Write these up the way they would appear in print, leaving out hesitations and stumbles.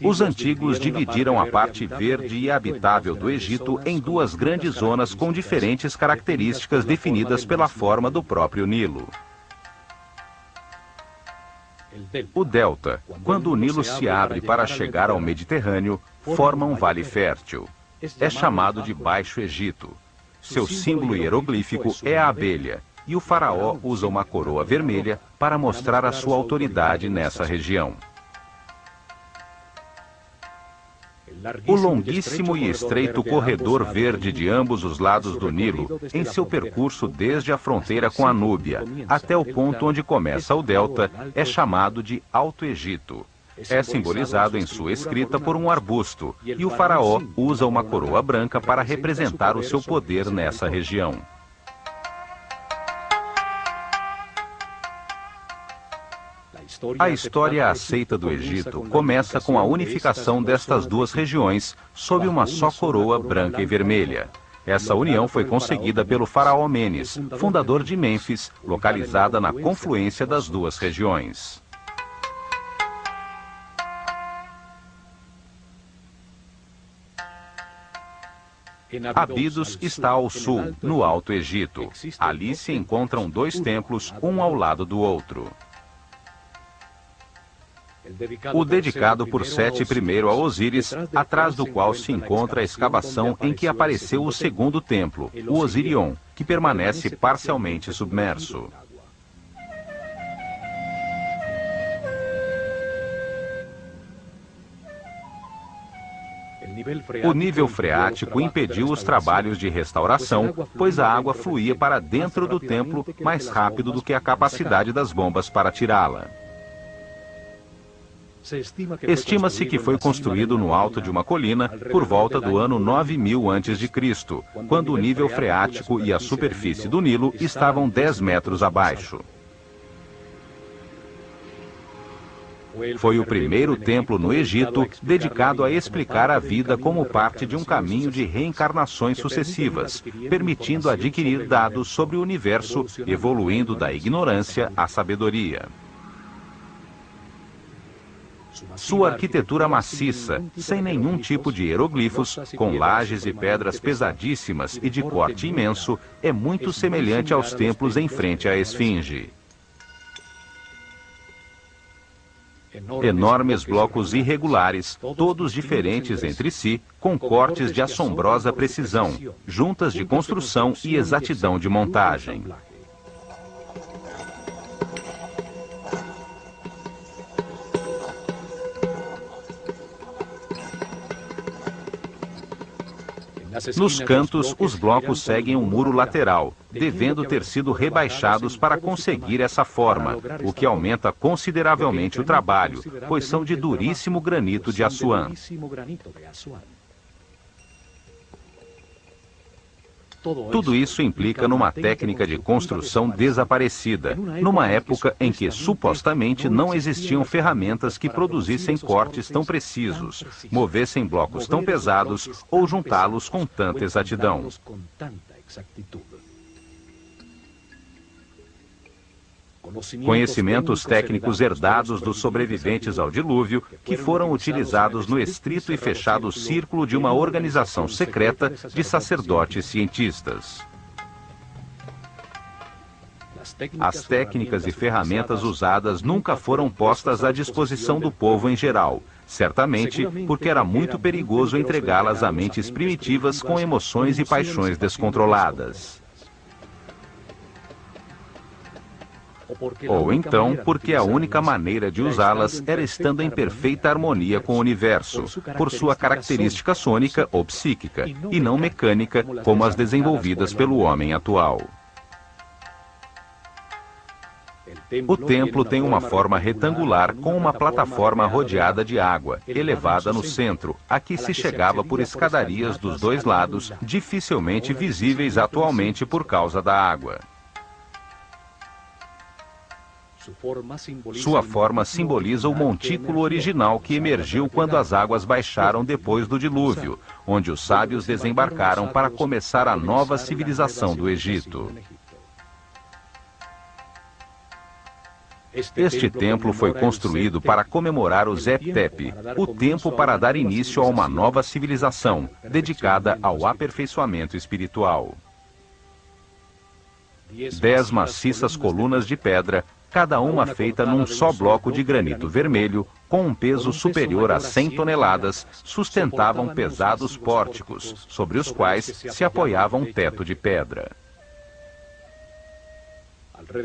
Os antigos dividiram a parte verde e habitável do Egito em duas grandes zonas com diferentes características definidas pela forma do próprio Nilo. O delta, quando o Nilo se abre para chegar ao Mediterrâneo, forma um vale fértil. É chamado de Baixo Egito. Seu símbolo hieroglífico é a abelha, e o faraó usa uma coroa vermelha para mostrar a sua autoridade nessa região. O longuíssimo e estreito corredor verde de ambos os lados do Nilo, em seu percurso desde a fronteira com a Núbia até o ponto onde começa o delta, é chamado de Alto Egito. É simbolizado em sua escrita por um arbusto, e o faraó usa uma coroa branca para representar o seu poder nessa região. A história aceita do Egito começa com a unificação destas duas regiões sob uma só coroa branca e vermelha. Essa união foi conseguida pelo faraó Menes, fundador de Mênfis, localizada na confluência das duas regiões. Abidos está ao sul, no Alto Egito. Ali se encontram dois templos, um ao lado do outro. O dedicado por Sete I a Osíris, atrás do qual se encontra a escavação em que apareceu o segundo templo, o Osirion, que permanece parcialmente submerso. O nível freático impediu os trabalhos de restauração, pois a água fluía para dentro do templo mais rápido do que a capacidade das bombas para tirá-la. Estima-se que foi construído no alto de uma colina por volta do ano 9000 a.C., quando o nível freático e a superfície do Nilo estavam 10 metros abaixo. Foi o primeiro templo no Egito dedicado a explicar a vida como parte de um caminho de reencarnações sucessivas, permitindo adquirir dados sobre o universo, evoluindo da ignorância à sabedoria. Sua arquitetura maciça, sem nenhum tipo de hieroglifos, com lajes e pedras pesadíssimas e de corte imenso, é muito semelhante aos templos em frente à Esfinge. Enormes blocos irregulares, todos diferentes entre si, com cortes de assombrosa precisão, juntas de construção e exatidão de montagem. Nos cantos, os blocos seguem um muro lateral, devendo ter sido rebaixados para conseguir essa forma, o que aumenta consideravelmente o trabalho, pois são de duríssimo granito de Assuã. Tudo isso implica numa técnica de construção desaparecida, numa época em que supostamente não existiam ferramentas que produzissem cortes tão precisos, movessem blocos tão pesados ou juntá-los com tanta exatidão. Conhecimentos técnicos herdados dos sobreviventes ao dilúvio, que foram utilizados no estrito e fechado círculo de uma organização secreta de sacerdotes cientistas. As técnicas e ferramentas usadas nunca foram postas à disposição do povo em geral, certamente porque era muito perigoso entregá-las a mentes primitivas com emoções e paixões descontroladas. Ou então, porque a única maneira de usá-las era estando em perfeita harmonia com o universo, por sua característica sônica ou psíquica, e não mecânica, como as desenvolvidas pelo homem atual. O templo tem uma forma retangular com uma plataforma rodeada de água, elevada no centro, a que se chegava por escadarias dos dois lados, dificilmente visíveis atualmente por causa da água. Sua forma simboliza o montículo original que emergiu quando as águas baixaram depois do dilúvio, onde os sábios desembarcaram para começar a nova civilização do Egito. Este templo foi construído para comemorar o Zep Tepi, o tempo para dar início a uma nova civilização, dedicada ao aperfeiçoamento espiritual. 10 maciças colunas de pedra, cada uma feita num só bloco de granito vermelho, com um peso superior a 100 toneladas, sustentavam pesados pórticos, sobre os quais se apoiava um teto de pedra.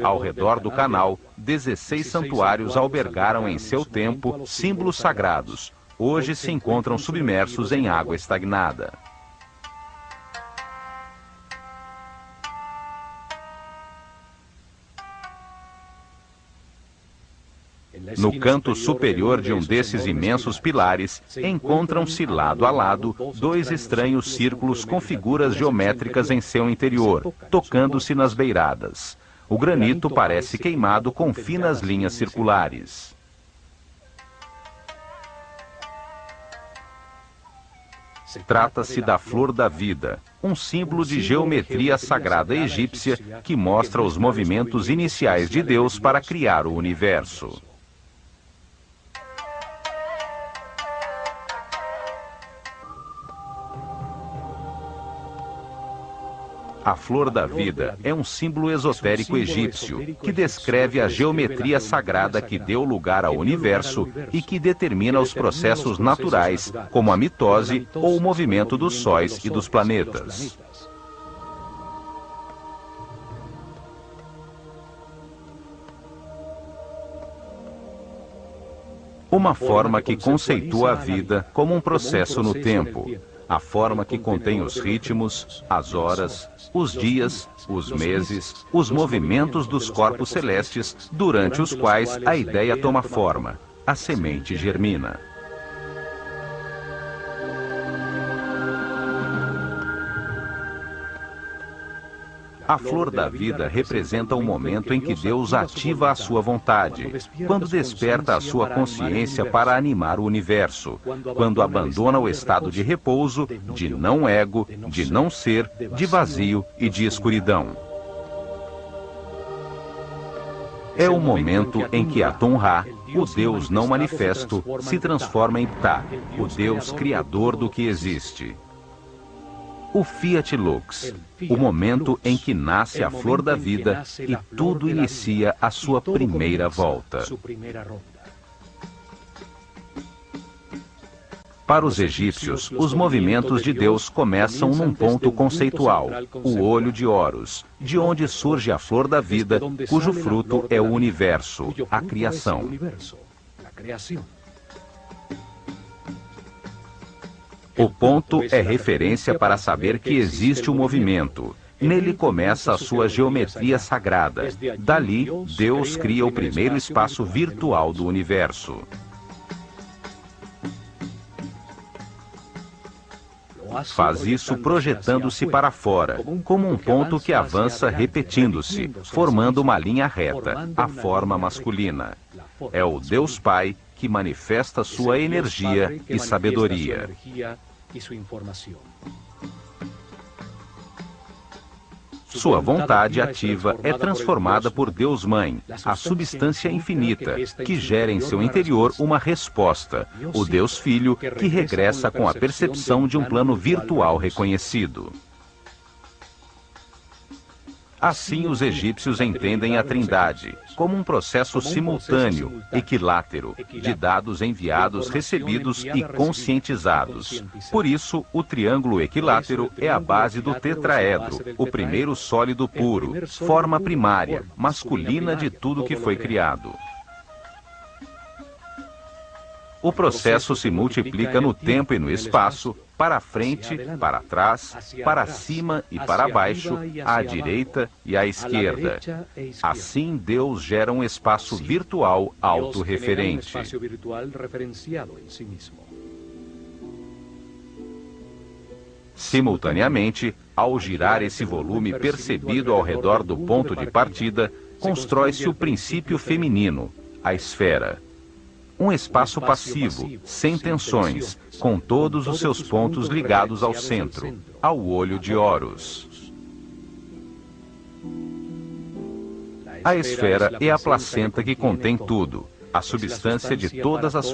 Ao redor do canal, 16 santuários albergaram em seu tempo símbolos sagrados. Hoje se encontram submersos em água estagnada. No canto superior de um desses imensos pilares, encontram-se lado a lado 2 estranhos círculos com figuras geométricas em seu interior, tocando-se nas beiradas. O granito parece queimado com finas linhas circulares. Trata-se da flor da vida, um símbolo de geometria sagrada egípcia que mostra os movimentos iniciais de Deus para criar o universo. A flor da vida é um símbolo esotérico egípcio que descreve a geometria sagrada que deu lugar ao universo e que determina os processos naturais, como a mitose ou o movimento dos sóis e dos planetas. Uma forma que conceitua a vida como um processo no tempo. A forma que contém os ritmos, as horas, os dias, os meses, os movimentos dos corpos celestes, durante os quais a ideia toma forma, a semente germina. A flor da vida representa o momento em que Deus ativa a sua vontade, quando desperta a sua consciência para animar o universo, quando abandona o estado de repouso, de não ego, de não ser, de vazio e de escuridão. É o momento em que Atum-Ra, o Deus não manifesto, se transforma em Ptah, o Deus criador do que existe. O Fiat Lux, o momento em que nasce a flor da vida e tudo inicia a sua primeira volta. Para os egípcios, os movimentos de Deus começam num ponto conceitual, o olho de Horus, de onde surge a flor da vida, cujo fruto é o universo, a criação. O ponto é referência para saber que existe o movimento. Nele começa a sua geometria sagrada. Dali, Deus cria o primeiro espaço virtual do universo. Faz isso projetando-se para fora, como um ponto que avança repetindo-se, formando uma linha reta, a forma masculina. É o Deus Pai que manifesta sua energia e sabedoria. Sua vontade ativa é transformada por Deus Mãe, a substância infinita, que gera em seu interior uma resposta, o Deus Filho, que regressa com a percepção de um plano virtual reconhecido. Assim, os egípcios entendem a Trindade como um processo simultâneo, equilátero, de dados enviados, recebidos e conscientizados. Por isso, o triângulo equilátero é a base do tetraedro, o primeiro sólido puro, forma primária, masculina de tudo que foi criado. O processo se multiplica no tempo e no espaço, para frente, para trás, para cima e para baixo, à direita e à esquerda. Assim, Deus gera um espaço virtual autorreferente. Simultaneamente, ao girar esse volume percebido ao redor do ponto de partida, constrói-se o princípio feminino, a esfera. Um espaço passivo, sem tensões, com todos os seus pontos ligados ao centro, ao olho de Horus. A esfera é a placenta que contém tudo, a substância de todas as